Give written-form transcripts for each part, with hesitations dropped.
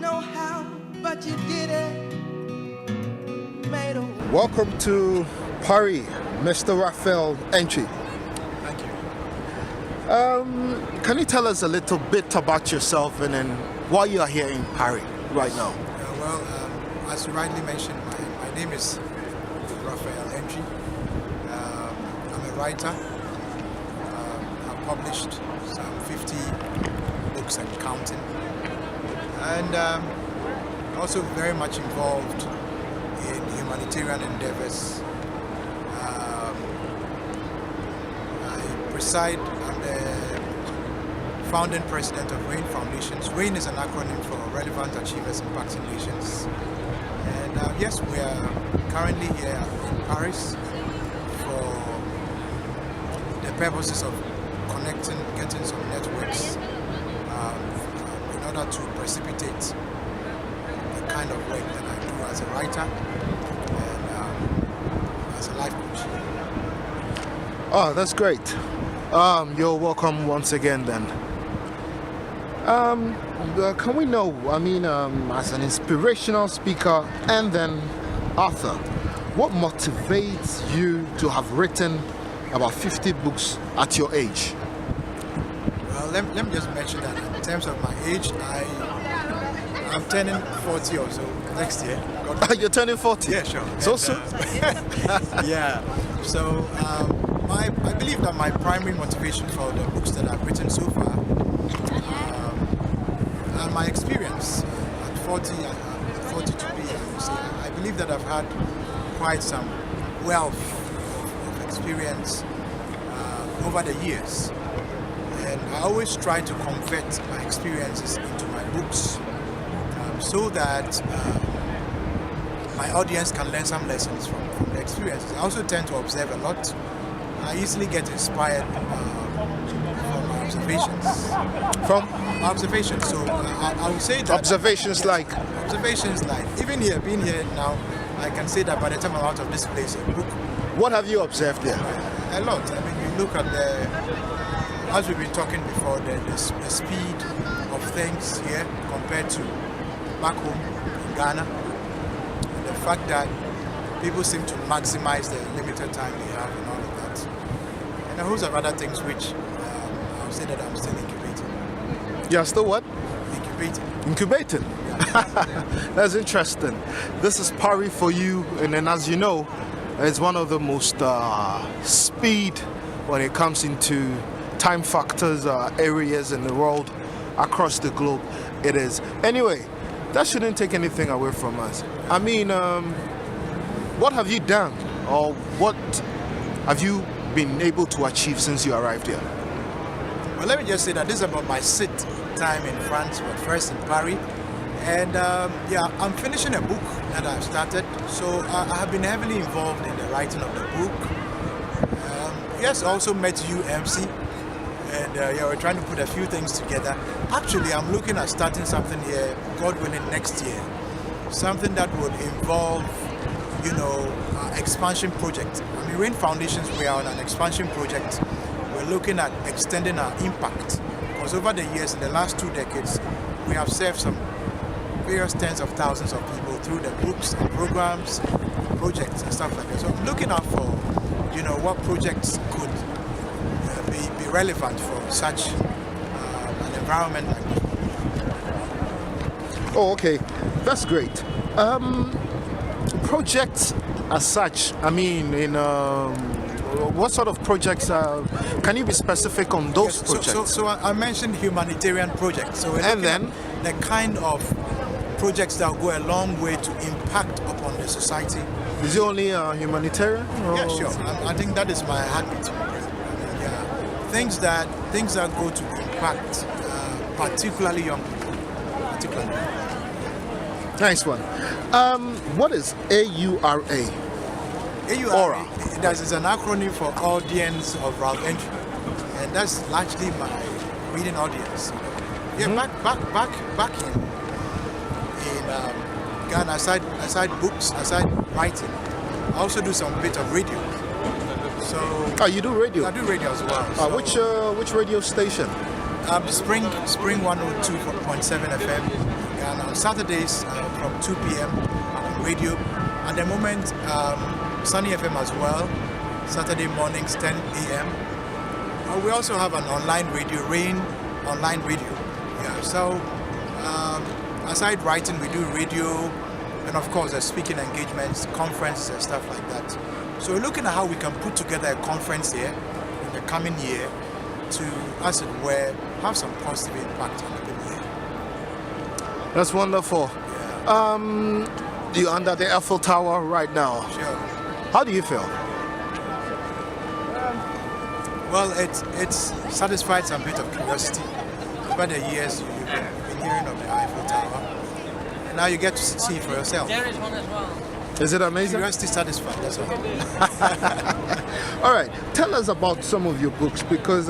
know how, but you did it. Made a Welcome to Paris, Mr. Effel, Antwi. Thank you. Can you tell us a little bit about yourself and then why you are here in Paris right now? As you rightly mentioned, my name is Effel Antwi. I'm a writer. I've published some 50 books and counting. And also very much involved in humanitarian endeavors. I'm the founding president of RAIN Foundations. RAIN is an acronym for Relevant Achievers Impacting Nations. And yes, we are currently here in Paris for the purposes of connecting, getting some networks in order to precipitate the kind of work that I do as a writer and as a life coach. Oh, that's great. You're welcome once again then. Can we know, as an inspirational speaker and then author, what motivates you to have written about 50 books at your age? Well, let me just mention that in terms of my age, I'm turning 40 or so next year. You're turning 40? Yeah, sure. So soon? Yeah. So I believe that my primary motivation for the books that I've written so far and my experience at 40 to be, I believe that I've had quite some wealth of experience over the years. And I always try to convert my experiences into my books so that my audience can learn some lessons from the experiences. I also tend to observe a lot. I easily get inspired from my observations. From? My observations. So I would say that... Observations like? Observations like, even here, being here now, I can say that by the time I'm out of this place, a book... What have you observed there? A lot. I mean, you look at as we've been talking before, the speed of things here compared to back home in Ghana. And the fact that people seem to maximize the limited time they have and all of that. And a host of other things which I'll say that I'm still incubating. You're still what? Incubating. Incubating? Yeah. That's interesting. This is Paris for you, and then as you know, it's one of the most speed when it comes into time factors areas in the world across the globe. It is. Anyway, that shouldn't take anything away from us. What have you done, or what have you been able to achieve since you arrived here? Well, let me just say that this is about my sixth time in France, but first in Paris. And I'm finishing a book that I've started. So I have been heavily involved in the writing of the book. Yes, also met you, MC. And we're trying to put a few things together. Actually, I'm looking at starting something here, God willing, next year. Something that would involve, expansion project. I mean, RAIN Foundations, we are on an expansion project. We're looking at extending our impact. Because over the years, in the last 2 decades, we have served some various tens of thousands of people through the books and programs, projects and stuff like that. So I'm looking out for, what projects could be relevant for such an environment like this. Oh, okay. That's great. Projects as such, what sort of projects can you be specific on those projects? So I mentioned humanitarian projects. So and then the kind of projects that will go a long way to impact upon the society. Is it only humanitarian? Or? Yeah, sure. I think that is my habit. Things that go to impact particularly young people. Nice one. What is AURA? AURA. That is an acronym for Audience of Ralph Antwi, and that's largely my reading audience. Yeah, back in Ghana, aside books, aside writing, I also do some bit of radio. So you do radio? I do radio as well. So, which radio station? Spring 102.7 FM. And on Saturdays from 2 p.m. on radio. At the moment, Sunny FM as well, Saturday mornings 10 a.m. We also have an online radio, Rain Online Radio. Yeah, so aside writing, we do radio, and of course there's speaking engagements, conferences and stuff like that. So we're looking at how we can put together a conference here in the coming year to, as it were, have some positive impact on the people here. That's wonderful. Yeah. You're under the Effel Tower right now. Sure. How do you feel? Well, it's satisfied some bit of curiosity. Over the years, you've been hearing of the Eiffel Tower. And now you get to see it for yourself. There is one as well. Is it amazing? Curiosity satisfied, that's all. All right, tell us about some of your books, because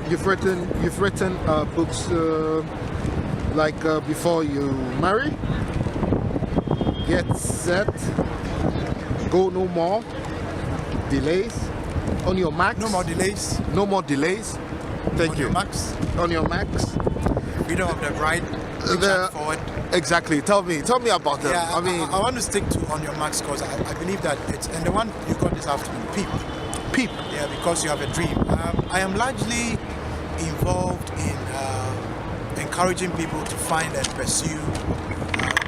you've written books like Before You Marry, Get Set, Go No More, Delays, On Your Max. No more delays. No More Delays. Thank On you. your max. On Your Max. Freedom of the Bride. Forward. Exactly. Tell me about them. Yeah, I mean, I want to stick to On Your Max because I believe that it's, and the one you got this afternoon, Peep. Yeah, because you have a dream. I am largely involved in encouraging people to find and pursue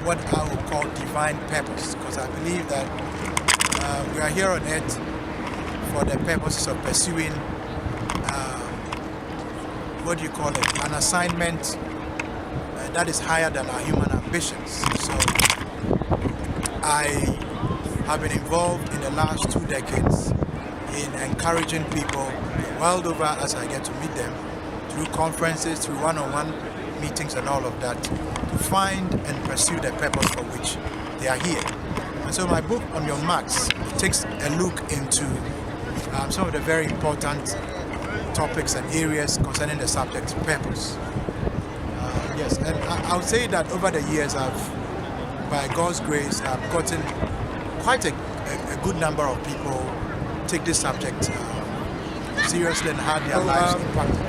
what I would call divine purpose, because I believe that we are here on earth for the purposes of pursuing what do you call it, an assignment that is higher than our human ambitions. So I have been involved in the last 2 decades in encouraging people the world over as I get to meet them through conferences, through one-on-one meetings and all of that, to find and pursue the purpose for which they are here. And so my book, On Your Marks, takes a look into some of the very important topics and areas concerning the subject purpose. Yes, and I would say that over the years, by God's grace, I've gotten quite a good number of people take this subject seriously and have their lives impacted.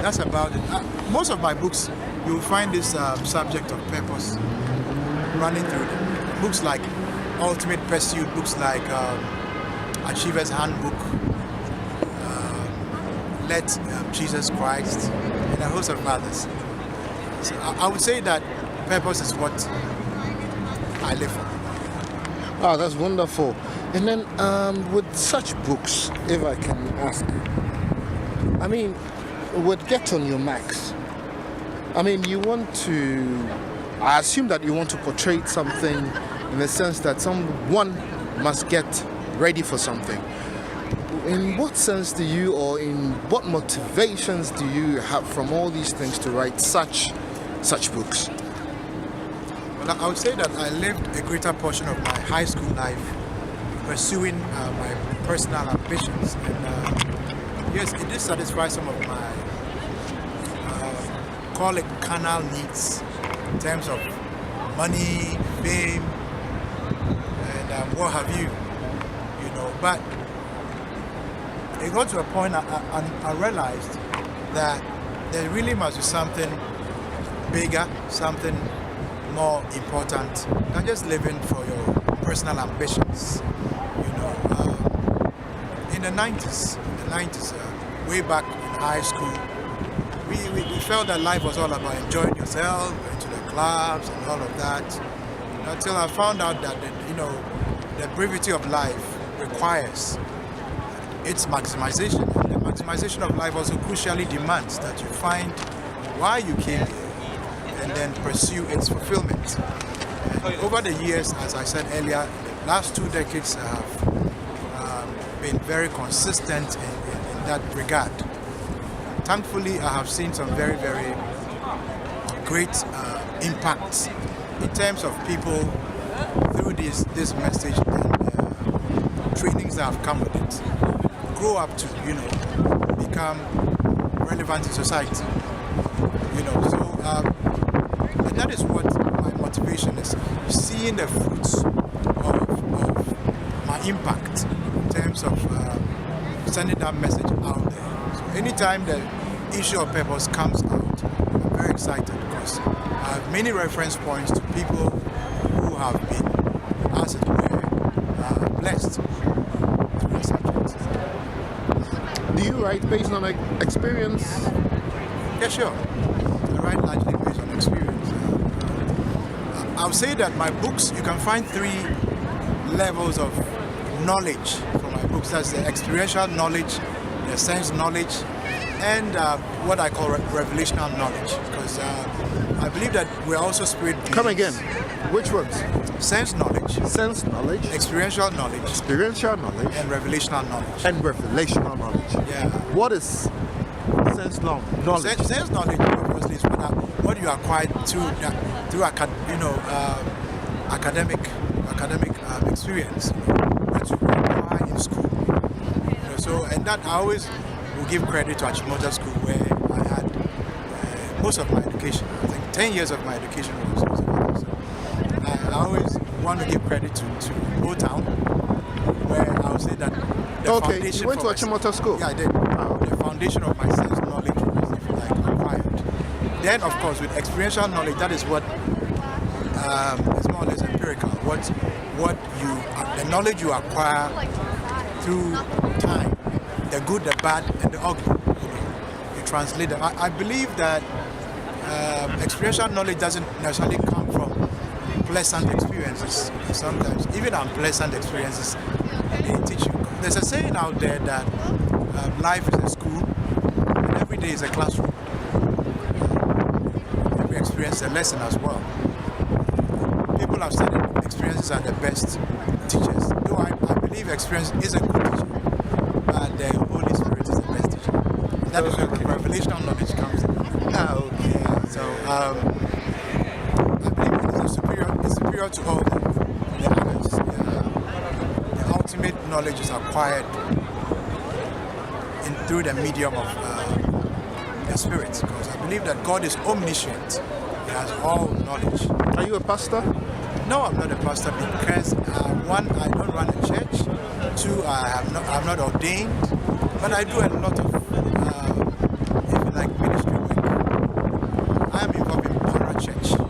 That's about it. Most of my books, you will find this subject of purpose running through them. Books like Ultimate Pursuit, books like Achiever's Handbook, Let Jesus Christ, and a host of others. So I would say that purpose is what I live for. oh, that's wonderful. And then with such books, if I can ask, I mean, with Get On Your Max, I mean, you want to, I assume that you want to portray something in the sense that someone must get ready for something. In what sense do you, or in what motivations do you have from all these things to write such books? Well, I would say that I lived a greater portion of my high school life pursuing my personal ambitions. And yes, it did satisfy some of my, call it carnal needs, in terms of money, fame, and what have you, but it got to a point I realized that there really must be something bigger, something more important than just living for your personal ambitions. In the 90s, way back in high school, we felt that life was all about enjoying yourself, going to the clubs and all of that. Until I found out that the brevity of life requires its maximization. The maximization of life also crucially demands that you find why you came here and then pursue its fulfillment. And over the years, as I said earlier, the last 2 decades have been very consistent in that regard. Thankfully, I have seen some very, very great impacts in terms of people through this message and trainings that have come with it. Grow up to, become relevant in society. And that is what my motivation is. Seeing the fruits of my impact in terms of sending that message out there. So anytime the issue of purpose comes out, I'm very excited because I've many reference points to people who have been, as it were, blessed through the subject. Do you write based on experience? Yeah, sure. I write largely based on experience. I'll say that my books, you can find 3 levels of knowledge from my books. That's the experiential knowledge, the sense knowledge, and what I call revelational knowledge. Because I believe that we're also spirit beings. Come again. Which ones? Sense knowledge, Sense knowledge, experiential knowledge, experiential knowledge, and revelational knowledge. and revelational knowledge. Yeah. What is sense knowledge? Sense knowledge, obviously, is what you acquired through academic experience, what you acquire in school. So, and that I always will give credit to Junimoe School, where I had most of my education. I think 10 years of my education was there. So I always want to give credit to Old Town, where I would say that the Okay, foundation you went to for Junimoe School? Yeah, I did. The foundation of my sense knowledge was, if you like, acquired. Then, of course, with experiential knowledge, that is what is more or less empirical. The knowledge you acquire through time, the good, the bad, and the ugly. You translate them. I believe that experiential knowledge doesn't necessarily come from pleasant experiences. Sometimes, even unpleasant experiences, they teach you. There's a saying out there that life is a school, and every day is a classroom. Every experience is a lesson as well. People have said that experiences are the best teachers. Though I believe experience is a good teacher, but the Holy Spirit is the best teacher. That is where revelational knowledge comes in. Okay. So I believe it is superior to all the others. The ultimate knowledge is acquired through the medium of the Spirit, because I believe that God is omniscient. He has all knowledge. Are you a pastor? No, I'm not a pastor because 1, I don't run a church. 2, I'm not ordained, but I do a lot of, if you like, ministry work. I am involved in Parachurch. I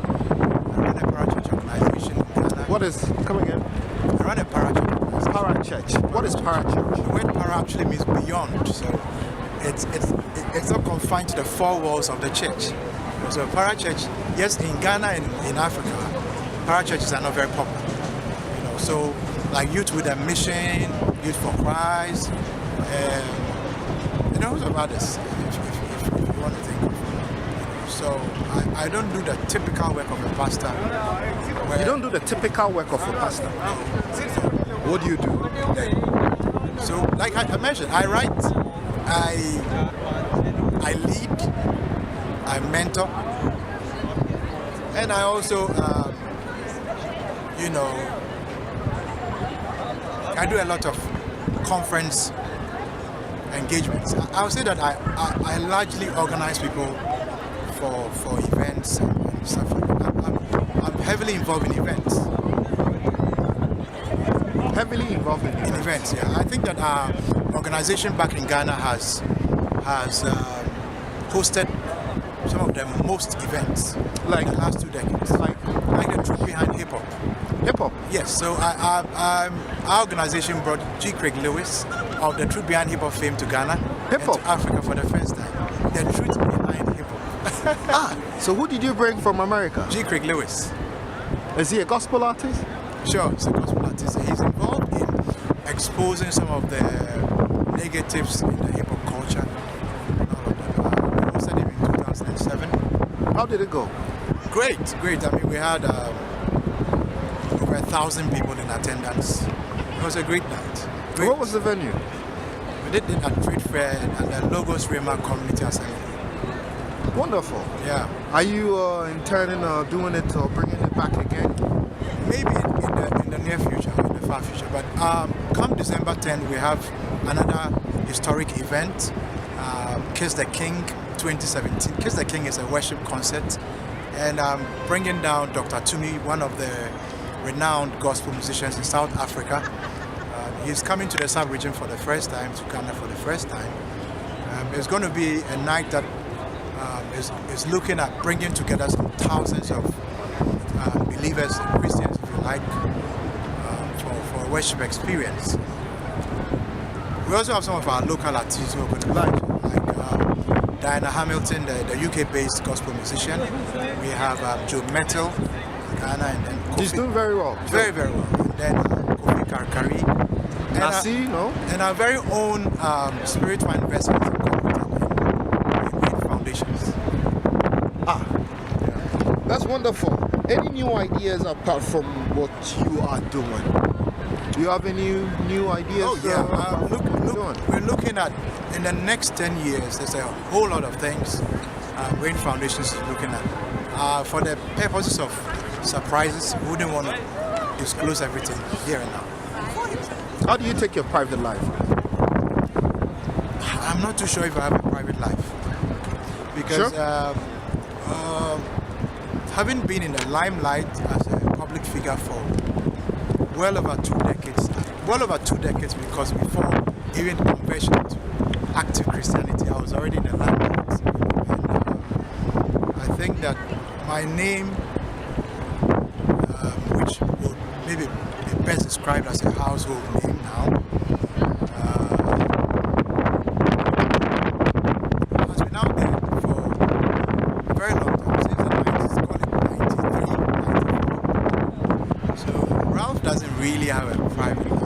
run a Parachurch organization in Ghana. What is? Come again. I run a Parachurch organization. Parachurch. What is parachurch? The word para actually means beyond, so it's not confined to the 4 walls of the church. So Parachurch, yes, in Ghana and in Africa, parachurches are not very popular. So like Youth with a Mission, Youth for Christ, and lots of others, if you want to think of. So I don't do the typical work of a pastor. You don't do the typical work of a pastor. What do you do? So like I mentioned, I write, I lead, I mentor, and I also, I do a lot of conference engagements. I would say that I largely organize people for events and stuff like that. I'm heavily involved in events. Heavily involved in Events, yeah. I think that our organization back in Ghana has hosted some of the most events Like in the last 2 decades. Like the truth behind hip hop. hip hop. Yes, so our organization brought G. Craig Lewis of the Truth Behind Hip Hop fame to Ghana Hip and hop. to Africa for the first time. The truth behind hip hop. So who did you bring from America? G. Craig Lewis. Is he a gospel artist? Sure, he's a gospel artist. He's involved in exposing some of the negatives in the hip hop culture. We hosted him in 2007. How did it go? Great. I mean, we had over 1,000 people in attendance. It was a great night. Great. What was the venue? We did it at Trade Fair and the Logos Rema Community Assembly. Wonderful. Yeah. Are you intending doing it or bringing it back again? Maybe in the near future, in the far future. But come December 10th, we have another historic event, Kiss the King 2017. Kiss the King is a worship concert, and I'm bringing down Dr. Tumi, one of the renowned gospel musicians in South Africa. He's coming to the sub-region for the first time, to Ghana for the first time. It's going to be a night that is looking at bringing together some thousands of believers, Christians, if you like, for a worship experience. We also have some of our local artists who are going to like Diana Hamilton, the UK-based gospel musician. We have Joe Metal, Ghana, and then Kofi. He's doing very well. Very, very well. And then Kofi Karkari. Nasi, no? And our very own spiritual investment in foundations. Ah, that's wonderful. Any new ideas apart from what you are doing? Do you have any new ideas? Oh yeah, we're looking at, in the next 10 years, there's a whole lot of things Rain Foundations is looking at. For the purposes of surprises, we wouldn't want to disclose everything here and now. How do you take your private life? I'm not too sure if I have a private life. Because having been in the limelight as a public figure for well over 2 decades, because before even conversion to active Christianity, I was already in the limelight. And I think that my name, which would maybe be best described as a household name now, has been out there for a very long time, since the 90s, call it 93, 94. So Ralph doesn't really have a private life.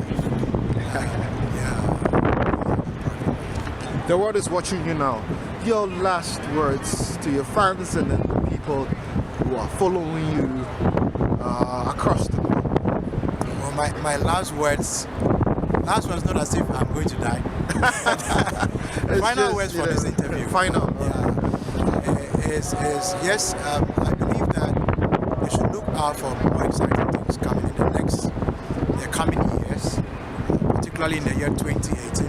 The world is watching you now. Your last words to your fans and then the people who are following you across the world. Well, my last words not as if I'm going to die. Final words for this interview. Final. Is yes, I believe that we should look out for more exciting things coming in the coming years, particularly in the year 2018.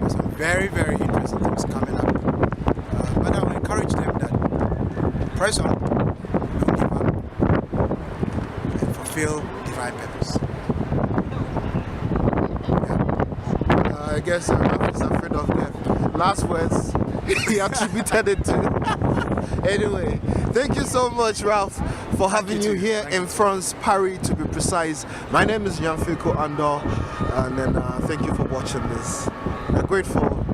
There's some very, very interesting things coming up. But I will encourage them that press on, don't give up, and fulfill divine purpose. I guess Ralph is afraid of death. Last words he attributed it to. Anyway, thank you so much, Ralph, for having you here in France, Paris to be precise. My name is Yanfiko Andor, and then thank you for watching this. We're grateful,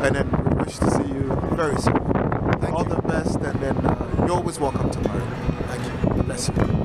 and then we wish to see you very soon. All the best, and then you're always welcome to Paris. Thank you. Bless you.